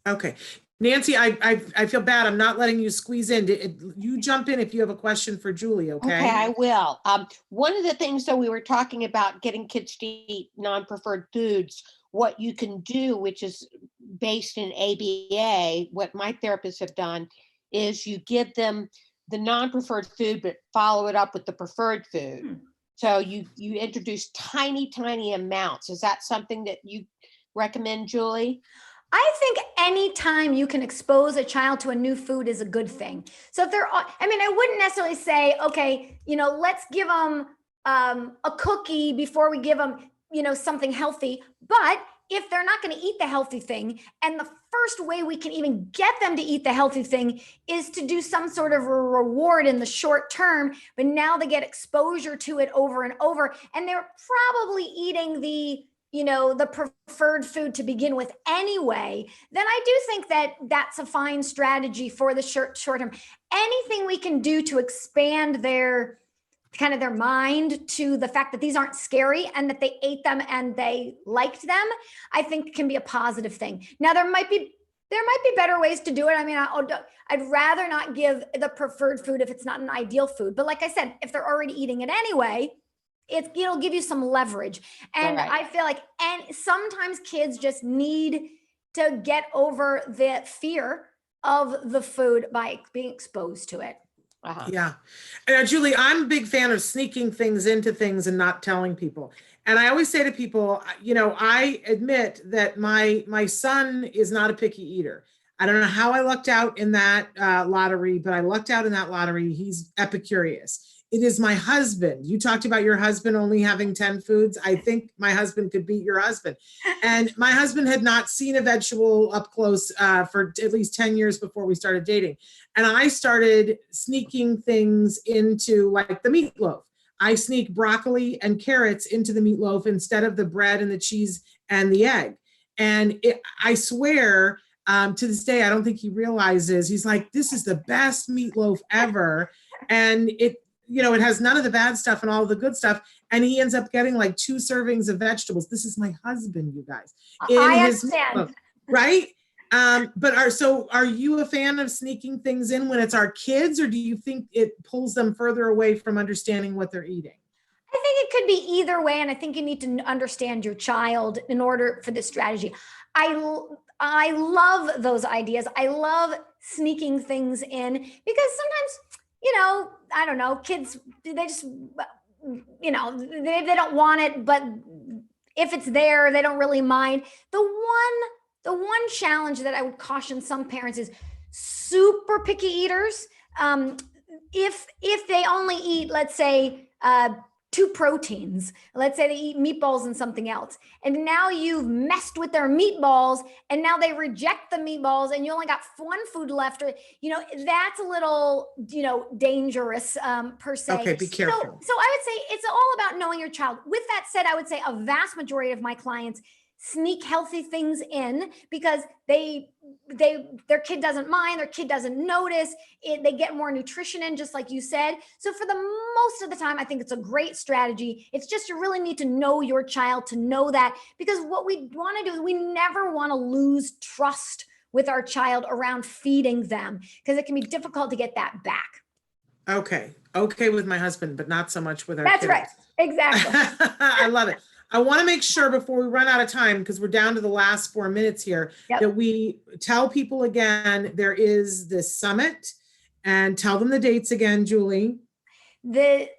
Okay. Nancy, I feel bad. I'm not letting you squeeze in. You jump in if you have a question for Julie, okay? Okay, I will. One of the things that we were talking about, getting kids to eat non-preferred foods, what you can do, which is based in ABA, what my therapists have done, is you give them the non-preferred food, but follow it up with the preferred food. So you introduce tiny, tiny amounts. Is that something that you recommend, Julie? I think anytime you can expose a child to a new food is a good thing. So if they're, I mean, I wouldn't necessarily say, okay, let's give them a cookie before we give them, something healthy. But if they're not going to eat the healthy thing, and the first way we can even get them to eat the healthy thing is to do some sort of a reward in the short term, but now they get exposure to it over and over, and they're probably eating the preferred food to begin with anyway, then I do think that that's a fine strategy for the short term. Anything we can do to expand their mind to the fact that these aren't scary and that they ate them and they liked them, I think can be a positive thing. Now, there might be better ways to do it. I mean, I'd rather not give the preferred food if it's not an ideal food. But like I said, if they're already eating it anyway, it'll give you some leverage. And right. I feel like, and sometimes kids just need to get over the fear of the food by being exposed to it. Uh-huh. Yeah. Julie, I'm a big fan of sneaking things into things and not telling people. And I always say to people, I admit that my son is not a picky eater. I don't know how I lucked out in that lottery, but I lucked out in that lottery. He's epicurious. It is my husband. You talked about your husband only having 10 foods. I think my husband could beat your husband. And my husband had not seen a vegetable up close for at least 10 years before we started dating. And I started sneaking things into, like, the meatloaf. I sneak broccoli and carrots into the meatloaf instead of the bread and the cheese and the egg. And I swear, to this day, I don't think he realizes. He's like, this is the best meatloaf ever. And it has none of the bad stuff and all of the good stuff. And he ends up getting like 2 servings of vegetables. This is my husband, you guys. I understand. Right? But are you a fan of sneaking things in when it's our kids, or do you think it pulls them further away from understanding what they're eating? I think it could be either way. And I think you need to understand your child in order for this strategy. I love those ideas. I love sneaking things in because sometimes, I don't know, kids, they just, they don't want it, but if it's there, they don't really mind. The one challenge that I would caution some parents is super picky eaters. If they only eat, let's say, 2 proteins, let's say they eat meatballs and something else, and now you've messed with their meatballs and now they reject the meatballs and you only got 1 food left, or that's a little dangerous per se. Okay, be careful. So I would say it's all about knowing your child. With that said, I would say a vast majority of my clients sneak healthy things in because their kid doesn't mind, their kid doesn't notice it, they get more nutrition in, just like you said. So for the most of the time, I think it's a great strategy. It's just, you really need to know your child to know that, because what we want to do is we never want to lose trust with our child around feeding them, because it can be difficult to get that back. Okay. Okay with my husband, but not so much with our That's kiddos. right. Exactly. I love it. I want to make sure before we run out of time, because we're down to the last 4 minutes here, Yep. that we tell people again, there is this summit, and tell them the dates again, Julie. The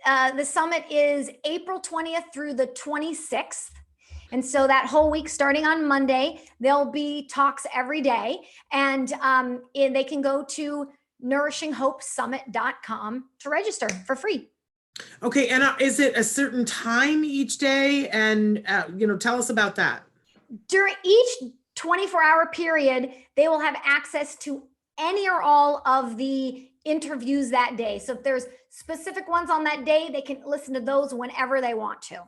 summit is April 20th through the 26th. And so that whole week, starting on Monday, there'll be talks every day. And they can go to nourishinghhopesummit.com to register for free. Okay, and is it a certain time each day? And, tell us about that. During each 24-hour period, they will have access to any or all of the interviews that day. So if there's specific ones on that day, they can listen to those whenever they want to.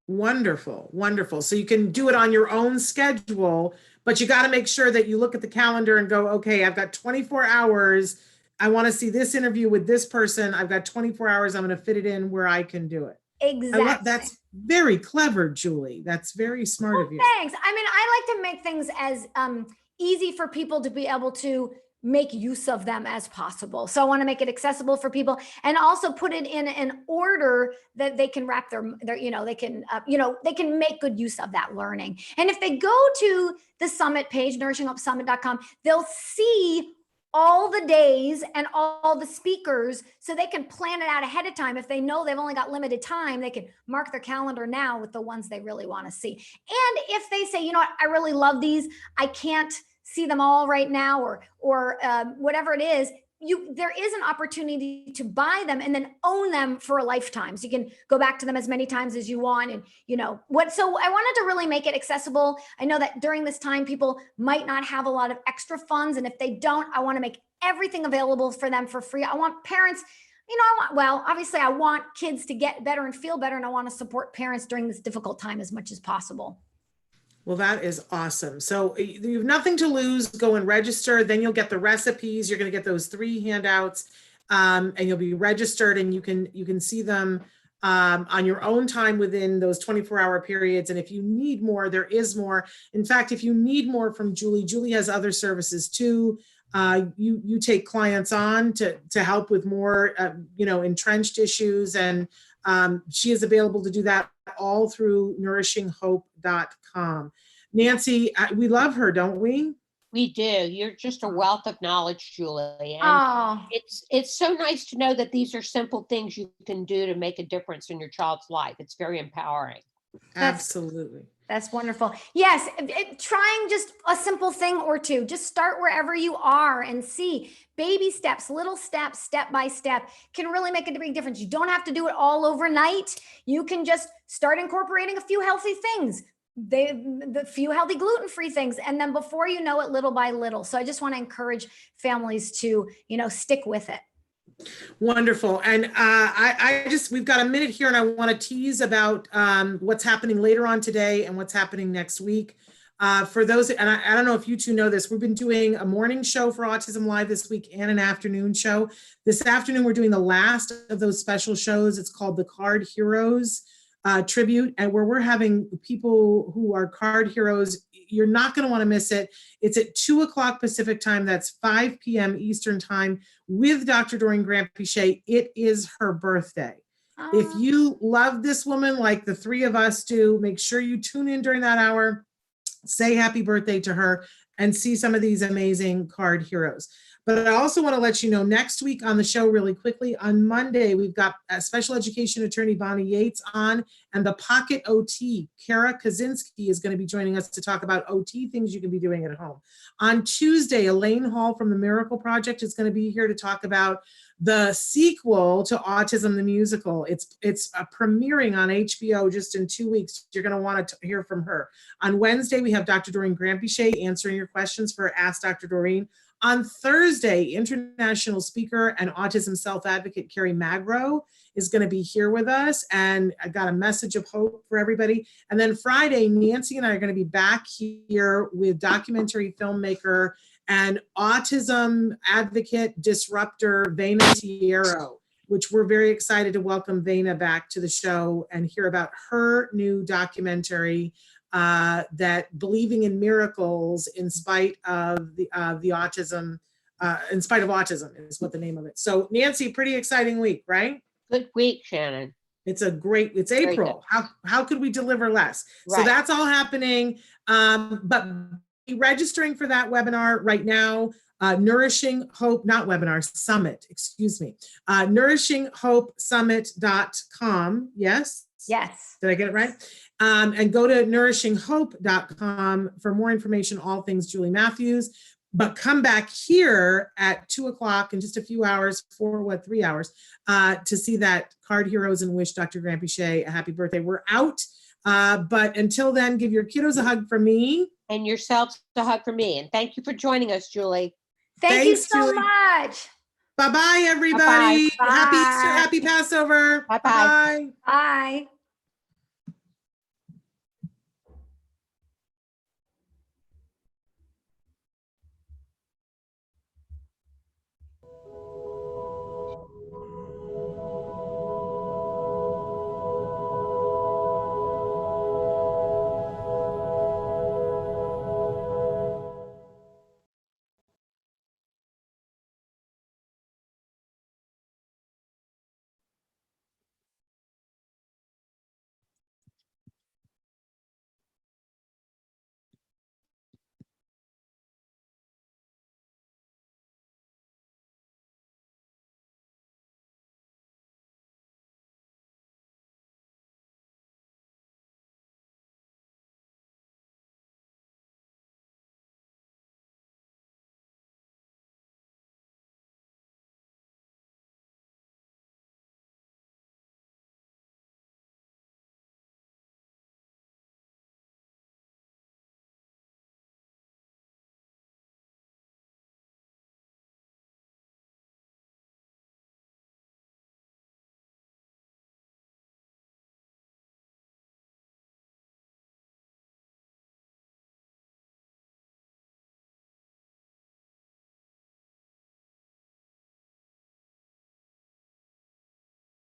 Wonderful, wonderful. So you can do it on your own schedule, but you got to make sure that you look at the calendar and go, okay, I've got 24 hours. I want to see this interview with this person. I've got 24 hours. I'm going to fit it in where I can do it. Exactly. That's very clever, Julie. That's very smart of you. Thanks. I mean, I like to make things as easy for people to be able to make use of them as possible. So I want to make it accessible for people, and also put it in an order that they can wrap their they can make good use of that learning. And if they go to the summit page, nourishinghhopesummit.com, they'll see all the days and all the speakers, so they can plan it out ahead of time. If they know they've only got limited time, they can mark their calendar now with the ones they really want to see. And if they say, you know what, I really love these, I can't see them all right now, or whatever it is, there is an opportunity to buy them and then own them for a lifetime. So you can go back to them as many times as you want. And so I wanted to really make it accessible. I know that during this time, people might not have a lot of extra funds. And if they don't, I want to make everything available for them for free. I want parents, obviously I want kids to get better and feel better. And I want to support parents during this difficult time as much as possible. Well, that is awesome. So you have nothing to lose. Go and register. Then you'll get the recipes. You're going to get those 3 handouts, and you'll be registered, and you can see them on your own time within those 24-hour periods. And if you need more, there is more. In fact, if you need more from Julie has other services too. You take clients on to help with more, entrenched issues, and she is available to do that all through nourishinghhope.com. Nancy, we love her, don't we? We do. You're just a wealth of knowledge, Julie. And it's so nice to know that these are simple things you can do to make a difference in your child's life. It's very empowering. Absolutely. That's wonderful. Yes, trying just a simple thing or two. Just start wherever you are and see. Baby steps, little steps, step by step can really make a big difference. You don't have to do it all overnight. You can just start incorporating a few healthy things, the few healthy gluten-free things, and then before you know it, little by little. So I just want to encourage families to, stick with it. Wonderful. And we've got a minute here, and I want to tease about what's happening later on today and what's happening next week. For those, and I don't know if you two know this, we've been doing a morning show for Autism Live this week and an afternoon show. This afternoon, we're doing the last of those special shows. It's called the Card Heroes Tribute, and where we're having people who are card heroes. You're not going to want to miss it. It's at 2:00 Pacific time. That's 5 p.m. Eastern time with Dr. Doreen Grant-Pichet. It is her birthday. If you love this woman like the 3 of us do, make sure you tune in during that hour, say happy birthday to her, and see some of these amazing card heroes. But I also want to let you know, next week on the show, really quickly, on Monday, we've got special education attorney Bonnie Yates on, and the Pocket OT, Kara Kaczynski, is going to be joining us to talk about OT things you can be doing at home. On Tuesday, Elaine Hall from the Miracle Project is going to be here to talk about the sequel to Autism the Musical. It's premiering on HBO just in 2 weeks. You're going to want to hear from her. On Wednesday, we have Dr. Doreen Grant-Pichet answering your questions for Ask Dr. Doreen. On Thursday, international speaker and autism self-advocate Carrie Magro is going to be here with us, and I got a message of hope for everybody. And then Friday, Nancy and I are going to be back here with documentary filmmaker and autism advocate disruptor Vena Tiero, which we're very excited to welcome Vena back to the show and hear about her new documentary, that believing in miracles in spite of the autism, in spite of autism is what the name of it. So Nancy, pretty exciting week, right? Good week, Shannon. It's it's Very April. How could we deliver less? So Right. that's all happening. But be registering for that webinar right now. Nourishing Hope, not webinar, summit, excuse me. NourishingHopeSummit.com. Yes? Yes. Did I get it right? And go to nourishinghope.com for more information, all things Julie Matthews. But come back here at 2:00 in just a few hours, 3 hours, to see that Card Heroes and wish Dr. Grampy a happy birthday. We're out. But until then, give your kiddos a hug from me. And yourselves a hug from me. And thank you for joining us, Julie. Thank you Thanks, so Julie. much. Bye-bye, everybody. Bye-bye. Happy Easter, Bye. happy Passover. Bye-bye. Bye. Bye.